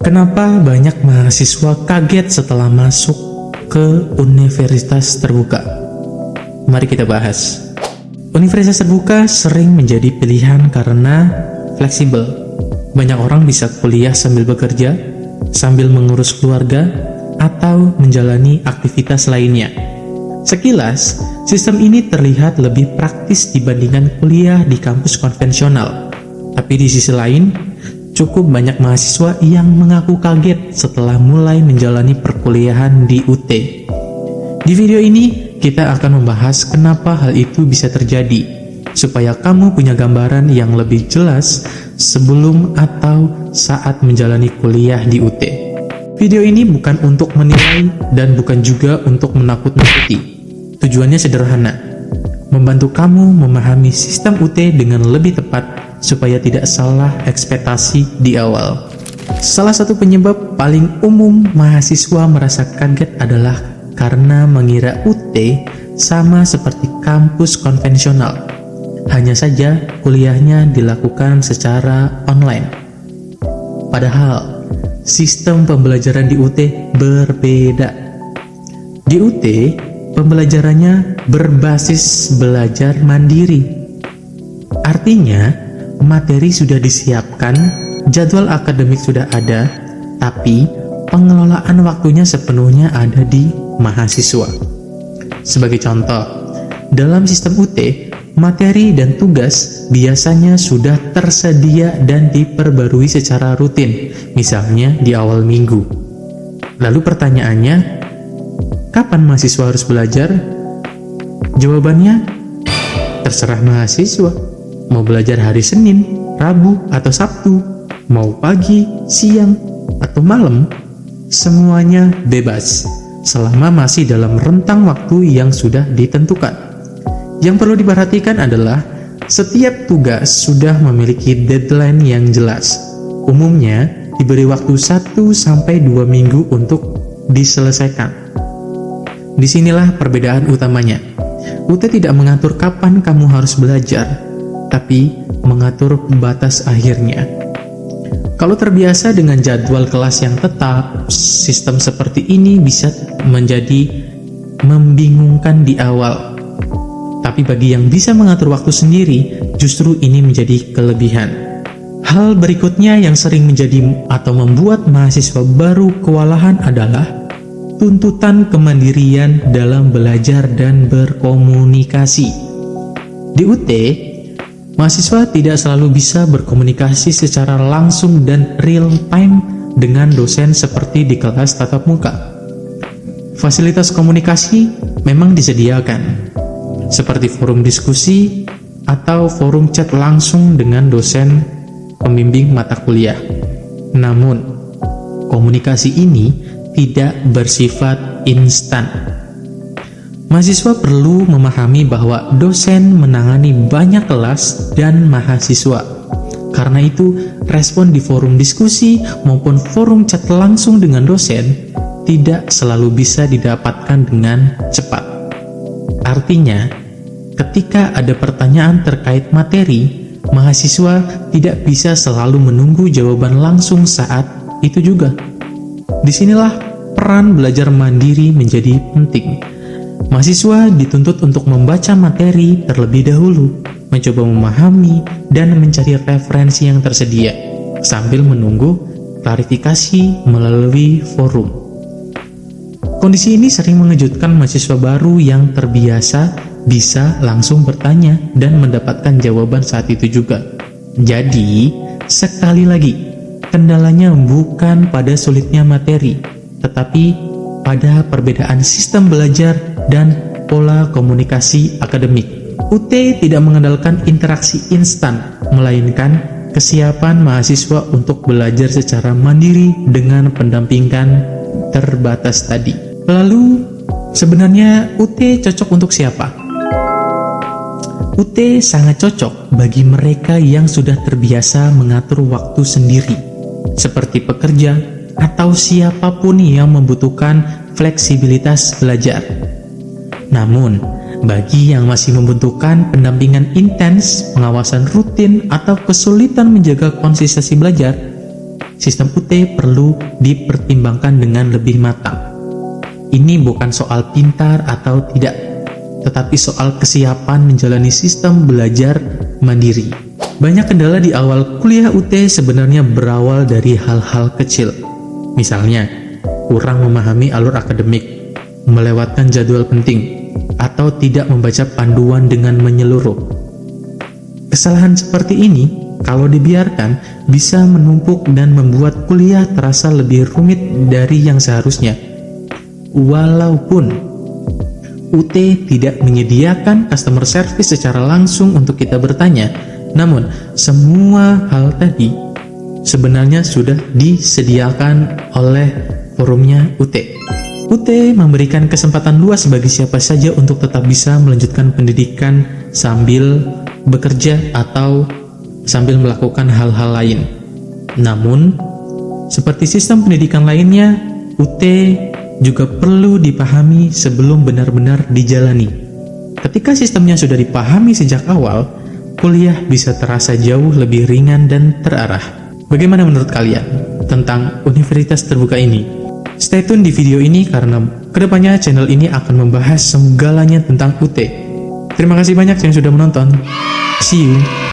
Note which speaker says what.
Speaker 1: Kenapa banyak mahasiswa kaget setelah masuk ke universitas terbuka? Mari kita bahas. Universitas terbuka sering menjadi pilihan karena fleksibel. Banyak orang bisa kuliah sambil bekerja, sambil mengurus keluarga, atau menjalani aktivitas lainnya. Sekilas, sistem ini terlihat lebih praktis dibandingkan kuliah di kampus konvensional. Tapi di sisi lain, cukup banyak mahasiswa yang mengaku kaget setelah mulai menjalani perkuliahan di UT. Di video ini, kita akan membahas kenapa hal itu bisa terjadi, supaya kamu punya gambaran yang lebih jelas sebelum atau saat menjalani kuliah di UT. Video ini bukan untuk menilai dan bukan juga untuk menakut-nakuti. Tujuannya sederhana, membantu kamu memahami sistem UT dengan lebih tepat supaya tidak salah ekspektasi di awal. Salah satu penyebab paling umum mahasiswa merasa kaget adalah karena mengira UT sama seperti kampus konvensional. Hanya saja kuliahnya dilakukan secara online. Padahal sistem pembelajaran di UT berbeda. Di UT, pembelajarannya berbasis belajar mandiri. Artinya, materi sudah disiapkan, jadwal akademik sudah ada, tapi pengelolaan waktunya sepenuhnya ada di mahasiswa. Sebagai contoh, dalam sistem UT, materi dan tugas biasanya sudah tersedia dan diperbarui secara rutin, misalnya di awal minggu. Lalu pertanyaannya, kapan mahasiswa harus belajar? Jawabannya, terserah mahasiswa. Mau belajar hari Senin, Rabu, atau Sabtu, mau pagi, siang, atau malam, semuanya bebas, selama masih dalam rentang waktu yang sudah ditentukan. Yang perlu diperhatikan adalah, setiap tugas sudah memiliki deadline yang jelas. Umumnya, diberi waktu 1-2 minggu untuk diselesaikan. Disinilah perbedaan utamanya. UT tidak mengatur kapan kamu harus belajar, tapi mengatur batas akhirnya. Kalau terbiasa dengan jadwal kelas yang tetap, sistem seperti ini bisa menjadi membingungkan di awal. Tapi bagi yang bisa mengatur waktu sendiri, justru ini menjadi kelebihan. Hal berikutnya yang sering menjadi atau membuat mahasiswa baru kewalahan adalah tuntutan kemandirian dalam belajar dan berkomunikasi. Di UT, mahasiswa tidak selalu bisa berkomunikasi secara langsung dan real time dengan dosen seperti di kelas tatap muka. Fasilitas komunikasi memang disediakan, seperti forum diskusi atau forum chat langsung dengan dosen pembimbing mata kuliah. Namun, komunikasi ini tidak bersifat instan. Mahasiswa perlu memahami bahwa dosen menangani banyak kelas dan mahasiswa. Karena itu, respon di forum diskusi maupun forum chat langsung dengan dosen tidak selalu bisa didapatkan dengan cepat. Artinya, ketika ada pertanyaan terkait materi, mahasiswa tidak bisa selalu menunggu jawaban langsung saat itu juga. Disinilah peran belajar mandiri menjadi penting. Mahasiswa dituntut untuk membaca materi terlebih dahulu, mencoba memahami dan mencari referensi yang tersedia, sambil menunggu klarifikasi melalui forum. Kondisi ini sering mengejutkan mahasiswa baru yang terbiasa bisa langsung bertanya dan mendapatkan jawaban saat itu juga. Jadi, sekali lagi, kendalanya bukan pada sulitnya materi, tetapi pada perbedaan sistem belajar dan pola komunikasi akademik. UT tidak mengandalkan interaksi instan, melainkan kesiapan mahasiswa untuk belajar secara mandiri dengan pendampingan terbatas tadi. Lalu, sebenarnya UT cocok untuk siapa? UT sangat cocok bagi mereka yang sudah terbiasa mengatur waktu sendiri, seperti pekerja atau siapapun yang membutuhkan fleksibilitas belajar. Namun, bagi yang masih membutuhkan pendampingan intens, pengawasan rutin, atau kesulitan menjaga konsistensi belajar, sistem UT perlu dipertimbangkan dengan lebih matang. Ini bukan soal pintar atau tidak, tetapi soal kesiapan menjalani sistem belajar mandiri. Banyak kendala di awal kuliah UT sebenarnya berawal dari hal-hal kecil. Misalnya, kurang memahami alur akademik, melewatkan jadwal penting, atau tidak membaca panduan dengan menyeluruh. Kesalahan seperti ini, kalau dibiarkan, bisa menumpuk dan membuat kuliah terasa lebih rumit dari yang seharusnya. Walaupun UT tidak menyediakan customer service secara langsung untuk kita bertanya, namun semua hal tadi sebenarnya sudah disediakan oleh forumnya UT. UT memberikan kesempatan luas bagi siapa saja untuk tetap bisa melanjutkan pendidikan sambil bekerja atau sambil melakukan hal-hal lain. Namun, seperti sistem pendidikan lainnya, UT juga perlu dipahami sebelum benar-benar dijalani. Ketika sistemnya sudah dipahami sejak awal, kuliah bisa terasa jauh lebih ringan dan terarah. Bagaimana menurut kalian tentang universitas terbuka ini? Stay tune di video ini karena kedepannya channel ini akan membahas segalanya tentang UT. Terima kasih banyak yang sudah menonton. See you.